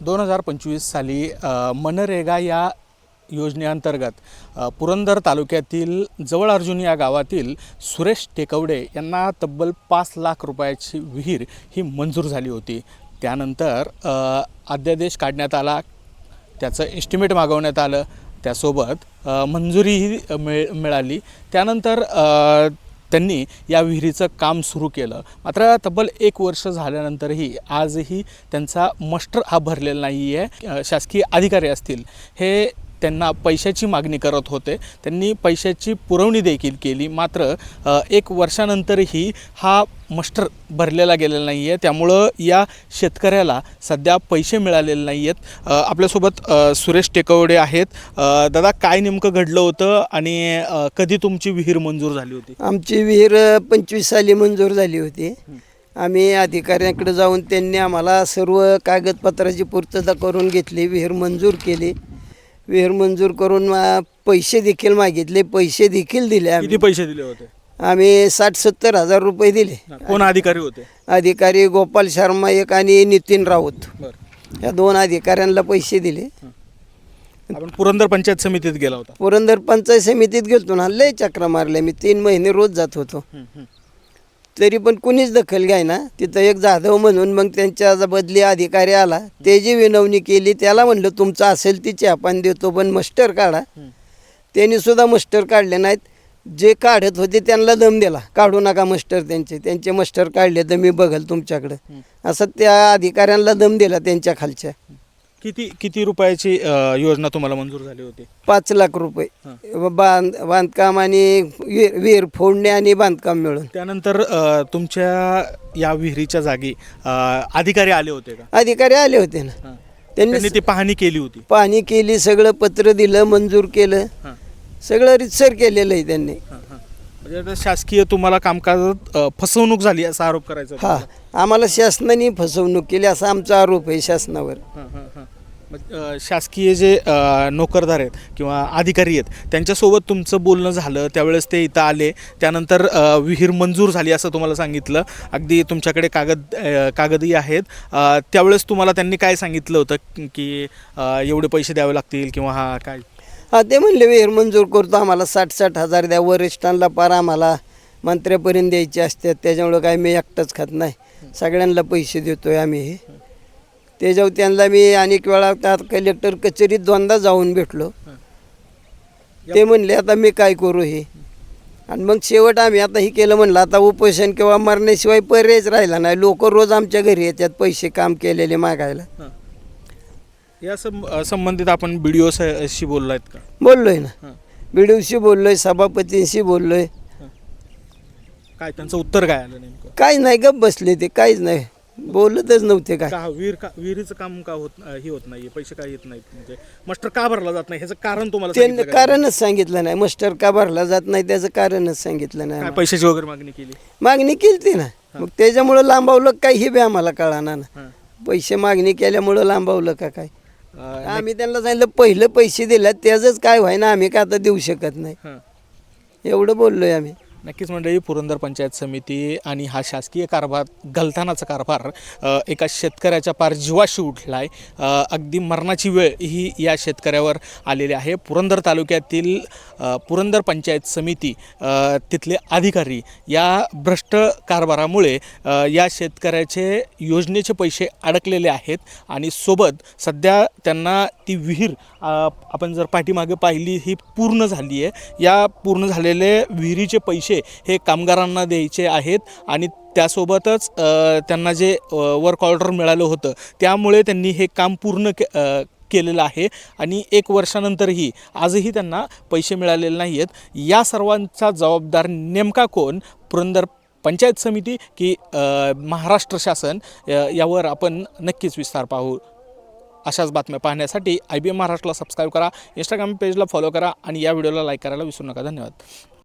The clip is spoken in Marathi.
2025 साली मनरेगा या योजनेअंतर्गत पुरंदर तालुक्यातील जवळ अर्जुन या गावातील सुरेश टेकवडे यांना तब्बल 5 लाख रुपयाची विहीर ही मंजूर झाली होती। त्यानंतर अध्यादेश काढण्यात आला, त्याचं एस्टिमेट मागवण्यात आलं, त्यासोबत मंजुरीही मिळाली। त्यानंतर त्यांनी या विहिरीचं काम सुरू केलं। मात्र तब्बल 1 वर्ष झाल्यानंतरही आजही त्यांचा मस्टर हा भरलेला नाही आहे। शासकीय अधिकारी असतील हे त्यांना पैशाची मागणी करत होते, त्यांनी पैशाची पुरवणी देखील केली, मात्र 1 वर्षानंतरही हा मस्टर भरलेला गेलेला नाही आहे। त्यामुळं या शेतकऱ्याला सध्या पैसे मिळालेले नाही आहेत। आपल्यासोबत सुरेश टेकवडे आहेत। दादा, काय नेमकं घडलं होतं आणि कधी तुमची विहीर मंजूर झाली होती? आमची विहीर 25 साली मंजूर झाली होती। आम्ही अधिकाऱ्यांकडे जाऊन त्यांनी आम्हाला सर्व कागदपत्राची पूर्तता करून घेतली, विहीर मंजूर केली। विहीर मंजूर करून पैसे देखील मागितले, पैसे देखील दिले। किती पैसे दिले होते? आम्ही 60-70 हजार रुपये दिले। कोण अधिकारी होते? अधिकारी गोपाल शर्मा एक आणि नितीन राऊत, या 2 अधिकाऱ्यांना पैसे दिले। आपण पुरंदर पंचायत समितीत गेला होता? पुरंदर पंचायत समितीत गेलतो ना, लय चक्र मारले मी, 3 महिने रोज जात होतो, तरी पण कुणीच दखल घ्यायना। तिथं एक जाधव म्हणून मग त्यांच्या बदली अधिकारी आला, त्याची विनवणी केली, त्याला म्हणलं तुमचं असेल ती आपण देतो, पण मस्टर काढा। त्यांनी सुद्धा मस्टर काढले नाहीत। जे काढत होते त्यांना दम दिला, काढू नका मस्टर, त्यांचे मस्टर काढले तर मी बघल तुमच्याकडं, असं त्या अधिकाऱ्यांना दम दिला त्यांच्या खालच्या। किती रुपयाची योजना तुम्हाला मंजूर झाली होती? 5 लाख रुपये बांधकाम आणि विहीर फोडणे आणि बांधकाम मिळून। त्यानंतर तुमच्या या विहिरीच्या जागी अधिकारी आले होते का? अधिकारी आले होते ना, त्यांनी ती पाहणी केली होती? पाहणी केली, सगळं पत्र दिलं, मंजूर केलं, सगळं रितसर केलेलं आहे त्यांनी। म्हणजे शासकीय तुम्हाला कामकाजात फसवणूक झाली असा आरोप करायचा? हा, आम्हाला शासनाने फसवणूक केली असा आमचा आरोप आहे शासनावर। शासकीय जे नोकरदार आहेत किंवा अधिकारी आहेत त्यांच्यासोबत तुमचं बोलणं झालं, त्यावेळेस ते इथं आले, त्यानंतर विहीर मंजूर झाली असं तुम्हाला सांगितलं, अगदी तुमच्याकडे कागदही आहेत। त्यावेळेस तुम्हाला त्यांनी काय सांगितलं होतं की एवढे पैसे द्यावे लागतील किंवा हा काय? हा, ते म्हणले विहीर मंजूर करतो, आम्हाला 60-60 हजार द्या, वरिष्ठांना पार आम्हाला मंत्र्यापर्यंत द्यायचे असतात, त्याच्यामुळं काय मी एकटाच खात नाही, सगळ्यांना पैसे देतोय आम्ही हे। त्याच्यावर त्यांना मी अनेक वेळा त्यात कलेक्टर कचेरीत 2दा जाऊन भेटलो, ते म्हणले आता मी काय करू हे। आणि मग शेवट आम्ही आता हे केलं, म्हणलं आता उपोषण किंवा मरण्याशिवाय पर्यायच राहिला नाही। लोक रोज आमच्या घरी येतात पैसे काम केलेले मागायला। या संबंधित आपण BDOशी बोललात का? बोललोय ना, BDOशी बोललोय, सभापतींशी बोललोय। काय त्यांचं उत्तर काय आलं नेमकं? काहीच नाही, गप बसले ते, काहीच नाही, बोलतच नव्हते काय। विहिरीचं काम का होत नाही, पैसे का येत नाहीत, म्हणजे मस्टर का भरला जात नाही ह्याचं कारण तुम्हाला त्यांनी कारणच सांगितलं नाही, मस्टर का भरला जात नाही त्याचं कारणच सांगितलं नाही। पैशाची वगैरे मागणी केली ना, मग त्याच्यामुळं लांबवलं काही बी आम्हाला कळाना ना, पैसे मागणी केल्यामुळं लांबवलं का काय। आम्ही त्यांना सांगितलं पहिलं पैसे दिले, त्याचंच काय व्हायना, आम्ही का आता देऊ शकत नाही, एवढं बोललोय आम्ही। नक्कीच मंडळी, पुरंदर पंचायत समिती आणि हा शासकीय कारभार, गलथानाचा कारभार एका शेतकऱ्याच्या पार जीवाशी उठला आहे। अगदी मरणाची वेळ ही या शेतकऱ्यावर आलेली आहे। पुरंदर तालुक्यातील पुरंदर पंचायत समिती तिथले अधिकारी या भ्रष्ट कारभारामुळे या शेतकऱ्याचे योजनेचे पैसे अडकलेले आहेत आणि सोबत सध्या त्यांना ती विहीर आपण जर पाठीमागे पाहिली ही पूर्ण झाली आहे। या पूर्ण झालेले विहिरीचे पैसे हे कामगारांना द्यायचे आहेत आणि त्यासोबतच त्यांना जे वर्क ऑर्डर मिळालं होतं त्यामुळे त्यांनी हे काम पूर्ण केलेलं आहे आणि 1 वर्षानंतरही आजही त्यांना पैसे मिळालेले नाही आहेत। या सर्वांचा जबाबदार नेमका कोण? पुरंदर पंचायत समिती की महाराष्ट्र शासन? यावर आपण नक्कीच विस्तार पाहू। अशाच बातम्या पाहण्यासाठी IBM महाराष्ट्राला सबस्क्राईब करा, इंस्टाग्राम पेजला फॉलो करा आणि या व्हिडिओला लाईक करायला विसरू नका। धन्यवाद।